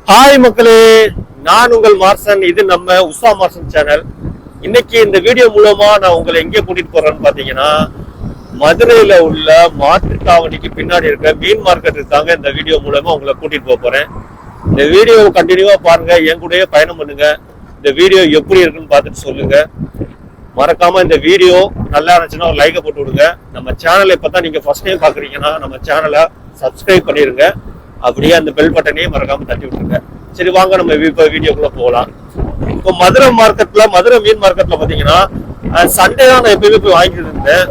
Hi மக்களே, நான் உங்கள் மார்சன். இது நம்ம உஷா மார்சன் சேனல். இன்னைக்கு இந்த வீடியோ மூலமா நான் உங்களை எங்கே கூட்டிட்டு போறேன்னு பாத்தீங்கன்னா, மதுரையில உள்ள மாட்டுத்தாவணிக்கு பின்னாடி இருக்க மீன் மார்க்கெட்டுக்கு தாங்க இந்த வீடியோ மூலமா உங்களை கூட்டிட்டு போறேன். இந்த வீடியோ கண்டினியூவா பாருங்க, என் கூடயே பயணம் பண்ணுங்க. இந்த வீடியோ எப்படி இருக்குன்னு பார்த்துட்டு சொல்லுங்க. மறக்காம இந்த வீடியோ நல்லா இருந்துச்சுன்னா ஒரு லைக்கை போட்டு விடுங்க. நம்ம சேனலை இப்பதான் நீங்க ஃபர்ஸ்ட் டைம் பாக்குறீங்கன்னா நம்ம சேனலை சப்ஸ்கிரைப் பண்ணிருங்க. அப்படியே அந்த பெல் பட்டனையும் மறக்காம தட்டி விட்டுருங்க. சரி, வாங்க நம்ம இப்போ வீடியோக்குள்ள போகலாம். இப்போ மதுரை மீன் மார்க்கெட்ல பாத்தீங்கன்னா சண்டே தான் நான் எப்பயுமே போய் வாங்கிட்டு இருந்தேன்.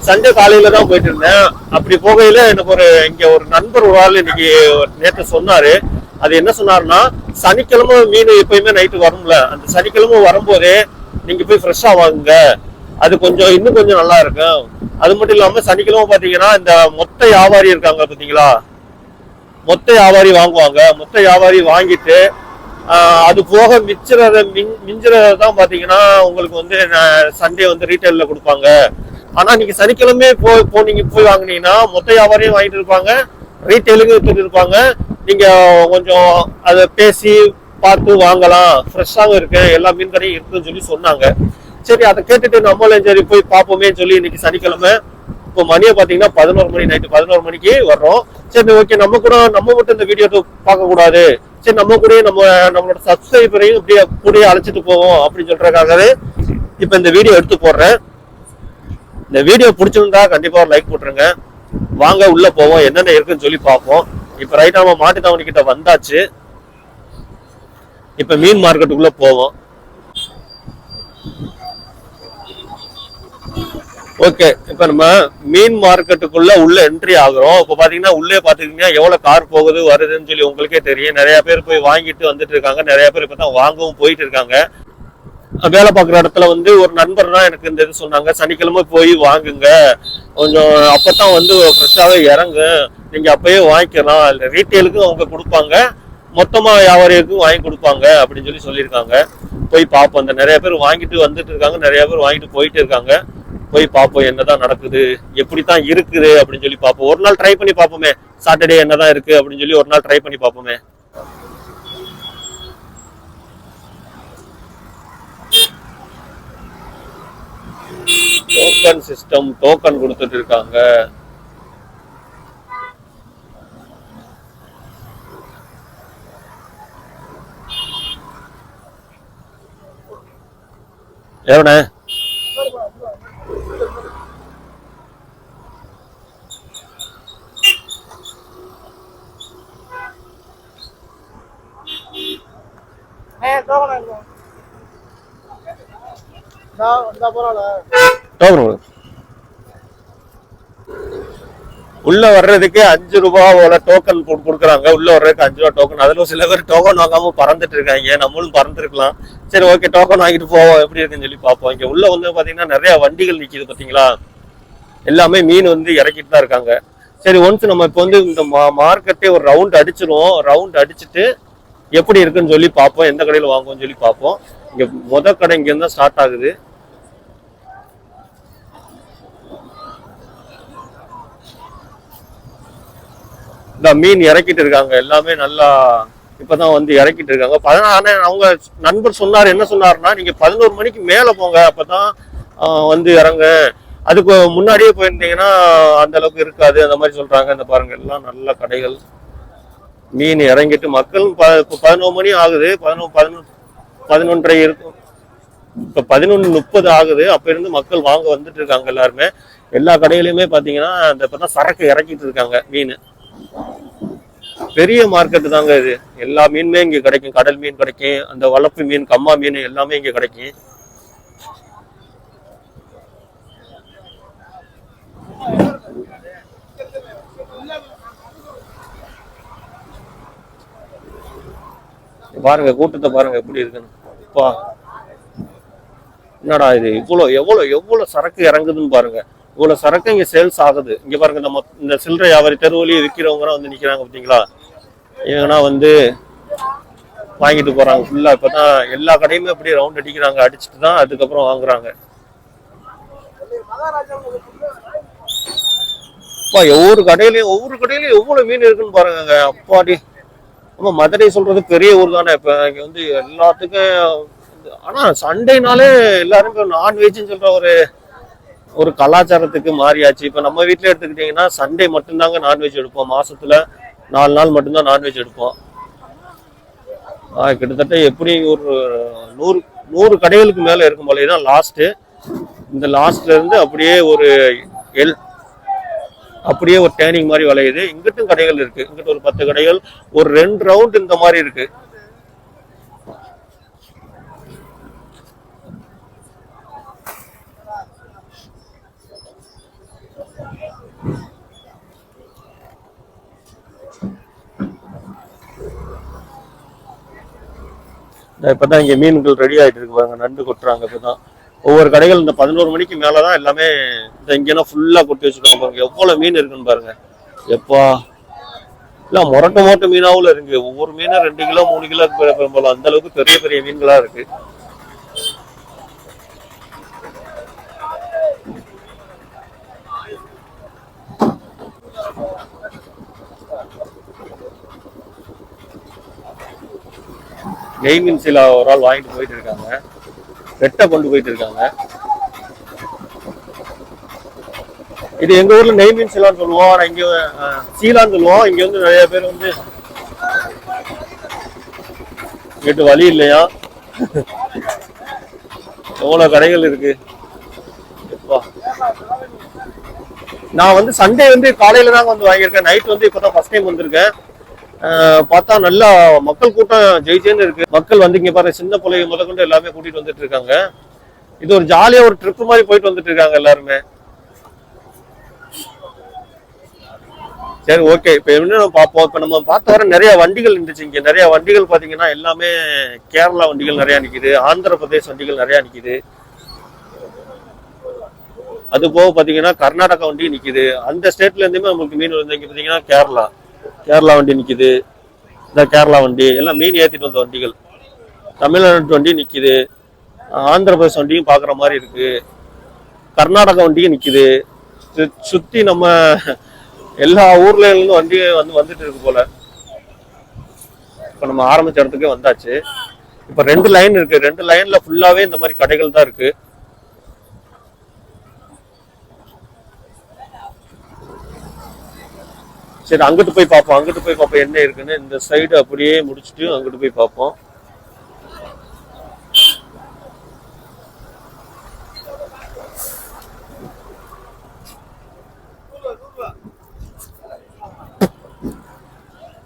சண்டே காலையில தான் போயிட்டு இருந்தேன். அப்படி போகையில எனக்கு இங்க ஒரு நண்பர் ஒரு ஆள் இன்னைக்கு நேற்று சொன்னாரு. அது என்ன சொன்னாருன்னா, சனிக்கிழமை மீன் எப்பயுமே நைட்டு வரும்ல, அந்த சனிக்கிழமை வரும்போதே நீங்க போய் ஃப்ரெஷ்ஷா வாங்குங்க, அது இன்னும் கொஞ்சம் நல்லா இருக்கும். அது மட்டும் இல்லாம சனிக்கிழமை பாத்தீங்கன்னா இந்த மொத்த வியாபாரி இருக்காங்க பாத்தீங்களா, மொத்த வியாபாரி வாங்குவாங்க. மொத்த வியாபாரி வாங்கிட்டு அது போக மிஞ்சுறதான் பாத்தீங்கன்னா உங்களுக்கு சண்டே ரீட்டைல்ல கொடுப்பாங்க. ஆனா நீங்க சனிக்கிழமை நீங்க போய் வாங்கினீங்கன்னா மொத்த வியாபாரியும் வாங்கிட்டு இருப்பாங்க, ரீட்டைலுக்கும் எடுத்துட்டு இருப்பாங்க. நீங்க கொஞ்சம் அதை பேசி பார்த்து வாங்கலாம், ஃப்ரெஷ்ஷாகவும் இருக்கு, எல்லா மீன் கடையும் இருக்குன்னு சொல்லி சொன்னாங்க. சரி, அதை கேட்டுட்டு நம்மளும் சரி போய் பார்ப்போமே சொல்லி இன்னைக்கு சனிக்கிழமை இப்போ மணியை பாத்தீங்கன்னா 11 மணி, நைட்டு 11 மணிக்கு வர்றோம். சரி, ஓகே, நம்ம மட்டும் இந்த வீடியோ பார்க்க கூடாது, சரி நம்ம நம்மளோட சப்ஸ்கிரைபரையும் இப்படியே கூட அழைச்சிட்டு போவோம் அப்படின்னு சொல்றதுக்காகவே இப்ப இந்த வீடியோ எடுத்து போடுறேன். இந்த வீடியோ பிடிச்சிருந்தா கண்டிப்பா ஒரு லைக் போட்டுருங்க. வாங்க உள்ள போவோம், என்னென்ன இருக்குன்னு சொல்லி பார்ப்போம். இப்ப ரைட்டா நம்ம மாட்டுத்தாவணி கிட்ட வந்தாச்சு. இப்ப மீன் மார்க்கெட்டுக்குள்ள போவோம். ஓகே, இப்ப நம்ம மீன் மார்க்கெட்டுக்குள்ள உள்ள என்ட்ரி ஆகுறோம். இப்ப பாத்தீங்கன்னா உள்ளே பாத்துக்கிட்டீங்கன்னா எவ்வளவு கார் போகுது வருதுன்னு சொல்லி உங்களுக்கே தெரியும். நிறைய பேர் போய் வாங்கிட்டு வந்துட்டு இருக்காங்க, நிறைய பேர் இப்பதான் வாங்கவும் போயிட்டு இருக்காங்க. வேலை பார்க்குற இடத்துல ஒரு நண்பர் தான் எனக்கு இந்த இது சொன்னாங்க, சனிக்கிழமை போய் வாங்குங்க, கொஞ்சம் அப்பதான் ஃப்ரெஷ்ஷாவே இறங்கு, நீங்க அப்பயே வாங்கிக்கலாம், ரீட்டைலுக்கும் அவங்க கொடுப்பாங்க, மொத்தமா வியாபாரிகளுக்கும் வாங்கி கொடுப்பாங்க அப்படின்னு சொல்லி சொல்லியிருக்காங்க. போய் பார்ப்போம். அந்த நிறைய பேர் வாங்கிட்டு வந்துட்டு இருக்காங்க, நிறைய பேர் வாங்கிட்டு போயிட்டு இருக்காங்க. போய் பார்ப்போம் என்னதான் நடக்குது, எப்படித்தான் இருக்குது அப்படின்னு சொல்லி பார்ப்போம். ஒரு நாள் ட்ரை பண்ணி பார்ப்போமே, சாட்டர்டே என்னதான் இருக்கு அப்படின்னு சொல்லி ஒரு நாள் ட்ரை பண்ணி பார்ப்போமே. டோக்கன் சிஸ்டம், டோக்கன் கொடுத்துட்டு இருக்காங்க. எவனே உள்ள வர்றதுக்கு 5 ரூபாவோட டோக்கன் கொடுக்குறாங்க. உள்ள வர்றதுக்கு 5 ரூபா டோக்கன். அதுல சில பேர் டோக்கன் வாங்காம பறந்துட்டு இருக்காங்க, நம்மளும் பறந்துருக்கலாம். சரி, ஓகே, டோக்கன் வாங்கிட்டு போவோம், எப்படி இருக்குன்னு சொல்லி பார்ப்போம். இங்க உள்ள பாத்தீங்கன்னா நிறைய வண்டிகள் நிக்குது பாத்தீங்களா, எல்லாமே மீன் இறக்கிட்டு தான் இருக்காங்க. சரி, ஒன்ஸ் நம்ம இப்போ இந்த மார்க்கெட்டே ஒரு ரவுண்ட் அடிச்சிருவோம். ரவுண்ட் அடிச்சுட்டு எப்படி இருக்குன்னு சொல்லி பார்ப்போம், எந்த கடையில வாங்குவோம்னு சொல்லி பார்ப்போம். இங்க கடை இங்க இருந்தா ஸ்டார்ட் ஆகுது. இந்த மீன் இறக்கிட்டு இருக்காங்க, எல்லாமே நல்லா இப்பதான் இறக்கிட்டு இருக்காங்க. அவங்க நண்பர் சொன்னார், என்ன சொன்னாருன்னா, நீங்க 11 மணிக்கு மேல போங்க, அப்பதான் இறங்க, அதுக்கு முன்னாடியே போயிருந்தீங்கன்னா அந்த அளவுக்கு இருக்காது, அந்த மாதிரி சொல்றாங்க. இந்த பாருங்க, எல்லாம் நல்ல கடைகள், மீன் இறங்கிட்டு மக்கள் 11 மணி ஆகுது, 11:30 இருக்கும், இப்ப 11:30 ஆகுது. அப்ப இருந்து மக்கள் வாங்க வந்துட்டு இருக்காங்க எல்லாருமே. எல்லா கடையிலுமே பாத்தீங்கன்னா இப்பதான் சரக்கு இறக்கிட்டு இருக்காங்க மீன். பெரிய மார்க்கெட் தாங்க இது, எல்லா மீனுமே இங்க கிடைக்கும். கடல் மீன் கிடைக்கும், அந்த வளர்ப்பு மீன், கம்மா மீன் எல்லாமே இங்க கிடைக்கும். பாருங்க, கூட்டத்தை பாருங்க எப்படி இருக்குன்னு. என்னடா இது, எவ்வளவு சரக்கு இறங்குதுன்னு பாருங்க. இவ்வளவு சரக்கு இங்க சேல்ஸ் ஆகுது. இங்க பாருங்க, நம்ம இந்த சில்லறை வியாபாரி தெருவழியை விற்கிறவங்க நிக்கிறாங்க பாத்தீங்களா, ஏன்னா வாங்கிட்டு போறாங்க ஃபுல்லா. இப்பதான் எல்லா கடையுமே அப்படியே ரவுண்ட் அடிக்கிறாங்க, அடிச்சுட்டு தான் அதுக்கப்புறம் வாங்குறாங்க. ஒவ்வொரு கடையிலயும் எவ்வளவு மீன் இருக்குன்னு பாருங்க. அப்பாடி, ஆமா, மதுரை சொல்றது பெரிய ஊர் தானே. இப்ப இங்க வந்து எல்லாத்துக்கும், ஆனா சண்டேனாலே எல்லாரும் நான்வெஜ்னு சொல்ற ஒரு ஒரு கலாச்சாரத்துக்கு மாறியாச்சு. இப்ப நம்ம வீட்டுல எடுத்துக்கிட்டீங்கன்னா சண்டே மட்டும்தாங்க நான்வெஜ் எடுப்போம். மாசத்துல 4 நாள் மட்டும்தான் நான்வெஜ் எடுப்போம். கிட்டத்தட்ட எப்படி ஒரு 100 கடைகளுக்கு மேல இருக்கும் போல. இதான் லாஸ்ட். இந்த லாஸ்ட்ல இருந்து அப்படியே ஒரு அப்படியே ஒரு டேர்னிங் மாதிரி வளையுது. இங்கிட்டும் கடைகள் இருக்கு. இங்கிட்ட ஒரு 10 கடைகள், ஒரு 2 ரவுண்ட் இந்த மாதிரி இருக்கு. இப்பதான் இங்க மீன்கள் ரெடி ஆயிட்டு இருக்கு பாருங்க. நண்டு கொட்டுறாங்க இப்பதான். ஒவ்வொரு கடைகள் இந்த 11 மணிக்கு மேலதான் எல்லாமே இந்த இங்கன்னா ஃபுல்லா கொட்டி வச்சிருக்காங்க பாருங்க. எவ்வளவு மீன் இருக்குன்னு பாருங்க. எப்பா இல்ல மொரட்டு மீனாவும் இருக்கு. ஒவ்வொரு மீனும் 2 கிலோ 3 கிலோ போல. அந்த அளவுக்கு பெரிய பெரிய மீன்களா இருக்கு. நெய் மீன் சில ஒரு ஆள் வாங்கிட்டு போயிட்டு இருக்காங்க. வெட்ட கொண்டு போயிட்டு இருக்காங்க. இது எங்க ஊர்ல நெய் மீன் சீலான்னு சொல்லுவோம். ஆனா இங்க சீலான்னு சொல்லுவோம். இங்க வந்து நிறைய பேர் வந்து கேட்டு வழி இல்லையா. எவ்வளவு கடைகள் இருக்கு. நான் வந்து சண்டே வந்து காலையில தாங்க வந்து வாங்கியிருக்கேன். நைட் வந்து இப்பதான் ஃபர்ஸ்ட் டைம் வந்திருக்கேன். பார்த்தா நல்லா மக்கள் கூட்டம் ஜெயிச்சேன்னு இருக்கு. மக்கள் வந்து இங்க பாருங்க, சின்ன பிள்ளைங்க முதற்கொண்டு எல்லாமே கூட்டிட்டு வந்துட்டு இருக்காங்க. இது ஒரு ஜாலியா ஒரு ட்ரிப் மாதிரி போயிட்டு வந்துட்டு இருக்காங்க எல்லாருமே. சரி, ஓகே. இப்ப என்ன பார்ப்போம். இப்ப நம்ம பார்த்த வர நிறைய வண்டிகள் இருந்துச்சு. இங்க நிறைய வண்டிகள் பாத்தீங்கன்னா எல்லாமே கேரளா வண்டிகள் நிறைய நிக்குது. ஆந்திர பிரதேஷ் வண்டிகள் நிறைய நிக்குது. அது போக பாத்தீங்கன்னா கர்நாடகா வண்டி நிக்குது. அந்த ஸ்டேட்ல இருந்துமே நம்மளுக்கு மீன் வந்து இங்க பாத்தீங்கன்னா கேரளா வண்டி நிக்குது. இந்த கேரளா வண்டி எல்லாம் மீன் ஏத்திட்டு வந்த வண்டிகள். தமிழ்நாட்டு வண்டி நிக்குது. ஆந்திர பிரதேஷ் வண்டியும் பாக்குற மாதிரி இருக்கு. கர்நாடகா வண்டியும் நிக்குது. சுத்தி நம்ம எல்லா ஊர்ல இருந்து வண்டி வந்துட்டு இருக்கு போல. இப்ப நம்ம ஆரம்பிச்ச இடத்துக்கு வந்தாச்சு. இப்ப 2 லைன் இருக்கு. 2 லைன்ல ஃபுல்லாவே இந்த மாதிரி கடைகள் தான் இருக்கு. சரி, அங்கிட்டு போய் பார்ப்போம் என்ன இருக்குன்னு. இந்த சைடு அப்படியே முடிச்சுட்டு அங்கிட்டு போய் பார்ப்போம்.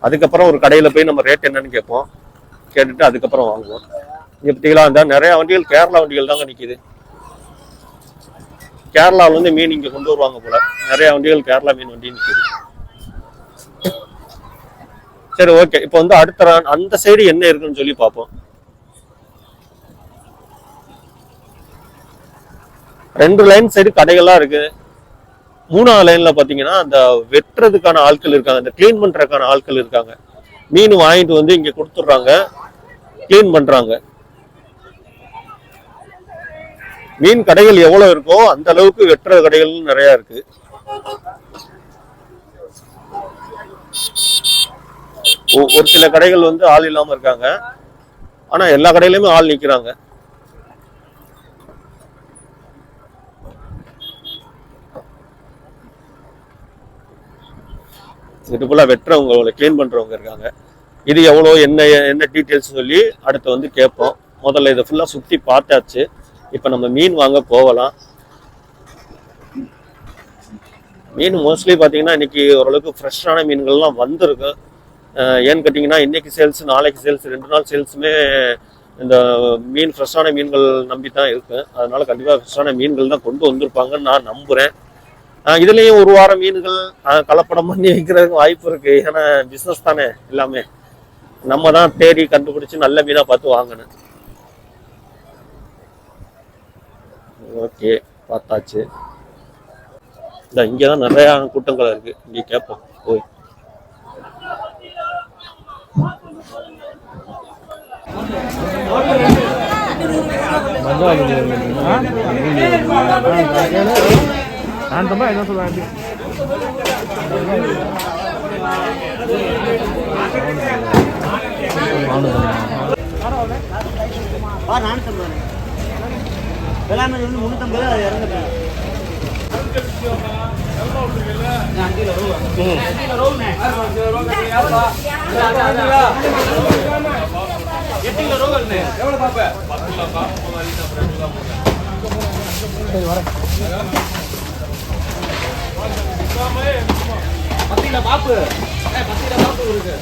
அதுக்கப்புறம் ஒரு கடையில போய் நம்ம ரேட் என்னன்னு கேட்போம். கேட்டுட்டு அதுக்கப்புறம் வாங்குவோம். இங்க பார்த்தீங்களா, இந்த நிறைய வண்டிகள் கேரளா வண்டிகள் தாங்க நிக்குது. கேரளாவில இருந்து மீன் இங்க கொண்டு வருவாங்க போல. நிறைய வண்டிகள் கேரளா மீன் வண்டி நிக்குது. சரி, ஓகே. இப்போ வந்து அடுத்த அந்த சைடு என்ன இருக்குன்னு சொல்லி பார்ப்போம். 2 லைன் சைடு கடைகள்லாம் இருக்கு. 3ஆவது லைன்ல பாத்தீங்கன்னா அந்த வெட்டுறதுக்கான ஆட்கள் இருக்காங்க. அந்த கிளீன் பண்றதுக்கான ஆட்கள் இருக்காங்க. மீன் வாங்கிட்டு வந்து இங்க கொடுத்துடுறாங்க, கிளீன் பண்றாங்க. மீன் கடைகள் எவ்வளவு இருக்கோ அந்த அளவுக்கு வெட்டுற கடைகள் நிறைய இருக்கு. ஒரு சில கடைகள் வந்து ஆள் இல்லாம இருக்காங்க. ஆனா எல்லா கடையிலுமே ஆள் நிக்கிறாங்க. இது போல வெட்டுறவங்க, கிளீன் பண்றவங்க இருக்காங்க. இது எவ்வளோ என்ன டீட்டெயில்ஸ் சொல்லி அடுத்து வந்து கேட்போம். முதல்ல இதை ஃபுல்லா சுத்தி பார்த்தாச்சு. இப்ப நம்ம மீன் வாங்க போகலாம். மீன் மோஸ்ட்லி பாத்தீங்கன்னா இன்னைக்கு ஓரளவுக்கு ஃப்ரெஷ்ஷான மீன்கள்லாம் வந்திருக்கு. ஏன்னு கேட்டிங்கன்னா இன்னைக்கு சேல்ஸ், நாளைக்கு சேல்ஸ், 2 நாள் சேல்ஸுமே இந்த மீன் ஃப்ரெஷ்ஷான மீன்கள் நம்பி தான் இருக்கு. அதனால கண்டிப்பாக ஃப்ரெஷ்ஷான மீன்கள் தான் கொண்டு வந்திருப்பாங்கன்னு நான் நம்புகிறேன். இதுலேயும் ஒரு வாரம் மீன்கள் கலப்படம் பண்ணி வைக்கிறதுக்கு வாய்ப்பு இருக்குது. ஏன்னா பிஸ்னஸ் தானே எல்லாமே. நம்ம தான் தேடி கண்டுபிடிச்சி நல்ல மீனாக பார்த்து வாங்கணும். ஓகே, பார்த்தாச்சு. இங்கே தான் நிறையா கூட்டங்கள் இருக்குது. இங்கே கேட்போம் போய். நான் என்ன சொல்லுவேன், 450 எல்லாமே வந்து 350 அது இறங்குது 5 கிலோ ரூபா 5 கிலோ ரூபாண்ணே 8 கிலோ ரூபாண்ணே எவ்வளவு பாப்ப 10 கிலோ சரி வரேன் 10 கிலோ பாப்பு 10 கிலோ பாப்பு இருக்கு